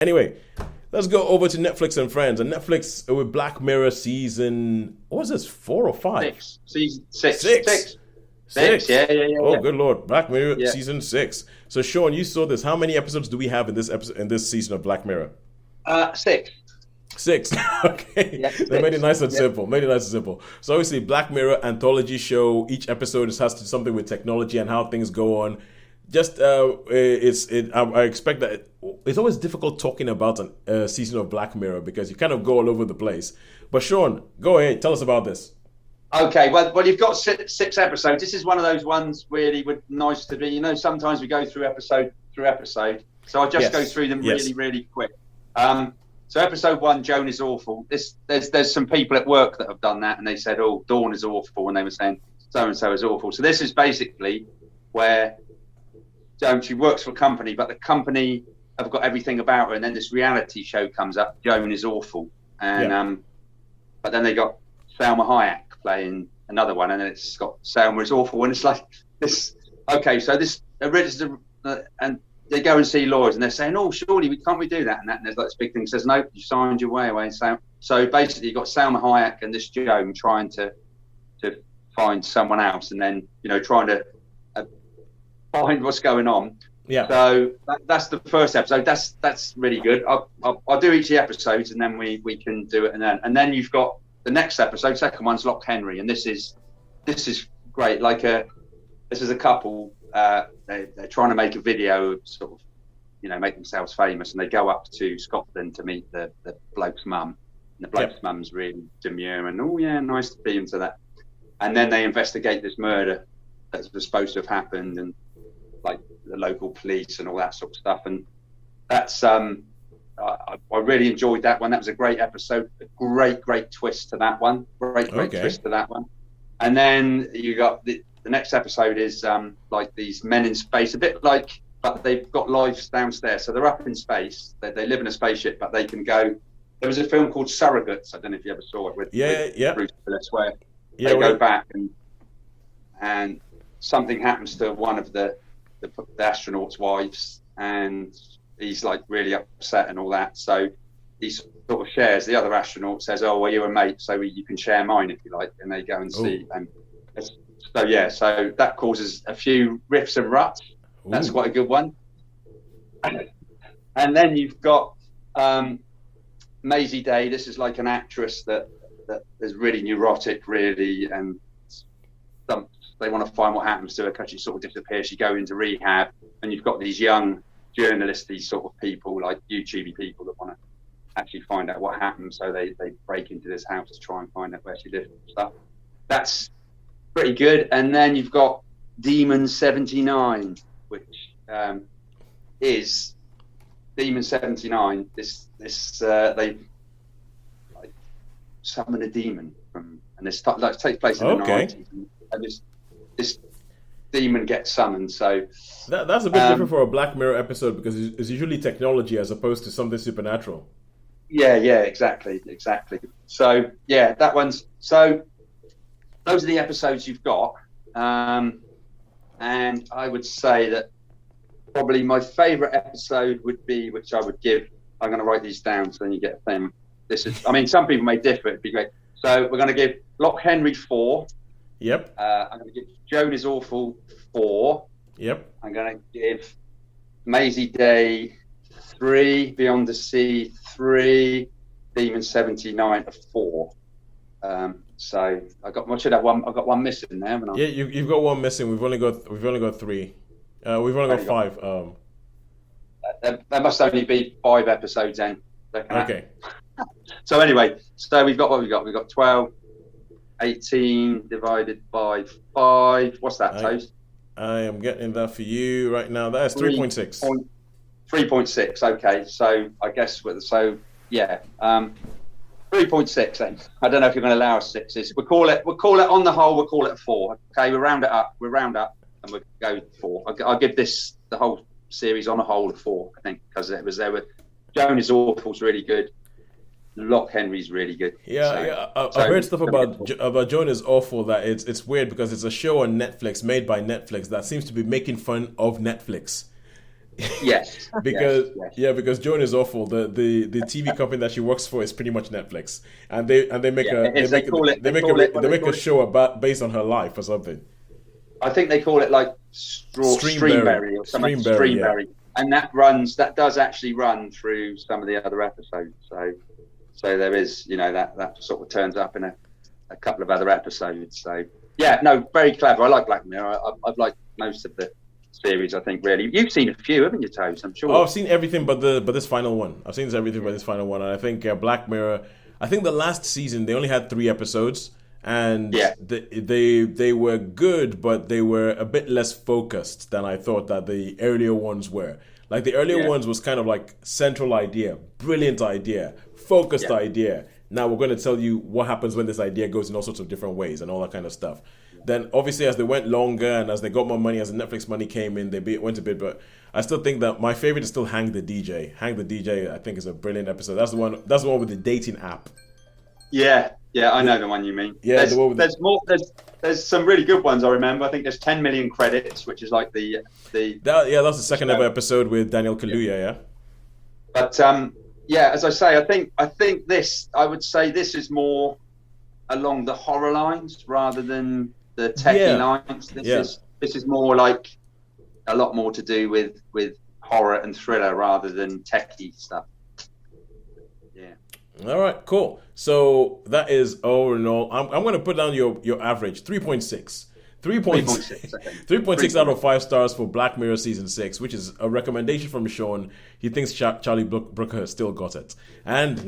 Anyway, let's go over to Netflix and Friends. And Netflix with Black Mirror season, what was this, 4 or 5? Season six. Six. Six. Yeah. Oh, good Lord. Black Mirror Yeah. season 6. So, Sean, you saw this. How many episodes do we have in this season of Black Mirror? Six. 6. Okay. Yeah, They made it nice and yeah. simple. So obviously, Black Mirror anthology show. Each episode has to do something with technology and how things go on. Just I expect that it's always difficult talking about a season of Black Mirror because you kind of go all over the place. But Sean, go ahead. Tell us about this. Okay, well, you've got six episodes. This is one of those ones really would nice to be. You know, sometimes we go through episode, so I'll just go through them really, really quick. So episode 1, Joan is awful. There's some people at work that have done that, and they said, "Oh, Dawn is awful," and they were saying so and so is awful. So this is basically where Joan, she works for a company, but the company have got everything about her, and then this reality show comes up, Joan is awful, and but then they got Salma Hayek playing another one, and then it's got Salma is awful, and it's like this. Okay, so this and they go and see lawyers, and they're saying, "Oh, surely can't we do that?" And there's like this big thing says, "No, you signed your way away." So basically, you got Salma Hayek and this Joan trying to find someone else, and then trying to find what's going on. Yeah. So that's the first episode. That's really good. I'll do each of the episodes, and then we can do it, and then you've got the next episode. Second one's Loch Henry, and this is great. This is a couple. They're trying to make a video, sort of, make themselves famous, and they go up to Scotland to meet the bloke's mum. And the bloke's mum's really demure, and oh yeah, nice to be into that. And then they investigate this murder that was supposed to have happened, and like the local police and all that sort of stuff. And that's I really enjoyed that one. That was a great episode. A great twist to that one. Great twist to that one. And then you got the next episode is like these men in space, a bit like, but they've got lives downstairs. So they're up in space. They live in a spaceship, but they can go. There was a film called Surrogates. I don't know if you ever saw it with Bruce Willis, where they go back and something happens to one of the astronauts' wives, and he's like really upset and all that. So he sort of shares. The other astronaut says, "Oh, well, you're a mate, so you can share mine if you like." And they go and see. And so that causes a few riffs and ruts. That's quite a good one. And then you've got Maisie Day. This is like an actress that is really neurotic, really, and they want to find what happens to her because she sort of disappears. She goes into rehab, and you've got these young journalists, these sort of people, like YouTube people, that want to actually find out what happened. So they break into this house to try and find out where she lives and stuff. That's pretty good. And then you've got Demon 79, which is Demon 79. They like summon a demon from, and this takes place in the 90s, and this demon gets summoned. So that's a bit different for a Black Mirror episode because it's usually technology as opposed to something supernatural. Yeah, exactly. So yeah, that one's so. Those are the episodes you've got, and I would say that probably my favourite episode would be, which I would give. I'm going to write these down so then you get them. This is, I mean, some people may differ. It'd be great. So we're going to give Loch Henry 4. Yep. I'm going to give Joan is Awful 4. Yep. I'm going to give Maisie Day 3, Beyond the Sea 3, Demon 79 a 4. So I should have one. I've got one missing there, haven't I? Yeah, you've got one missing. We've only got 3. We've only got 5. There must only be 5 episodes then. Okay. So anyway, so we've got what we got. We've got 12, 18 divided by 5. What's that, Toast? I am getting that for you right now. That's 3.6. 3.6. Okay, so I guess 3.6 then. I don't know if you're going to allow us 6s. We'll call it on the whole. We'll call it a 4. Okay, we round it up. And we'll go 4. I'll give this the whole series on a whole a 4. I think because Joan is Awful's really good. Loch Henry's really good. I've heard stuff about Joan is Awful that it's weird because it's a show on Netflix made by Netflix that seems to be making fun of Netflix. Yes. because yes. yeah, because Joan is awful. The TV company that she works for is pretty much Netflix, and they make Yeah, a it is. They call it. they make a show about based on her life or something. I think they call it like Streamberry or something. Streamberry, yeah. And that does actually run through some of the other episodes. So there is, that sort of turns up in a couple of other episodes. So yeah, no, very clever. I like Black Mirror. I've liked most of the series, I think. Really, you've seen a few, haven't you, Toes? I'm sure. Oh, I've seen everything but this final one. I've seen everything but this final one, and I think Black Mirror. I think the last season they only had 3 episodes, and they were good, but they were a bit less focused than I thought that the earlier ones were. Like the earlier ones was kind of like central idea, brilliant idea, focused idea. Now we're going to tell you what happens when this idea goes in all sorts of different ways and all that kind of stuff. Then obviously as they went longer and as they got more money, as the Netflix money came in, they went a bit. But I still think that my favorite is still Hang the DJ. Hang the DJ, I think, is a brilliant episode. That's the one. That's the one with the dating app. Yeah, I know the one you mean. Yeah, there's more. There's some really good ones. I remember. I think there's 10 million credits, which is like the. That's the second ever episode with Daniel Kaluuya. Yeah. But as I say, I think this. I would say this is more along the horror lines rather than the techie lines. This is more like a lot more to do with horror and thriller rather than techie stuff. Yeah. All right, cool. So that is all in all. I'm going to put down your average 3.6. 3.6 out of 5 stars for Black Mirror Season 6, which is a recommendation from Sean. He thinks Charlie Brooker has still got it. And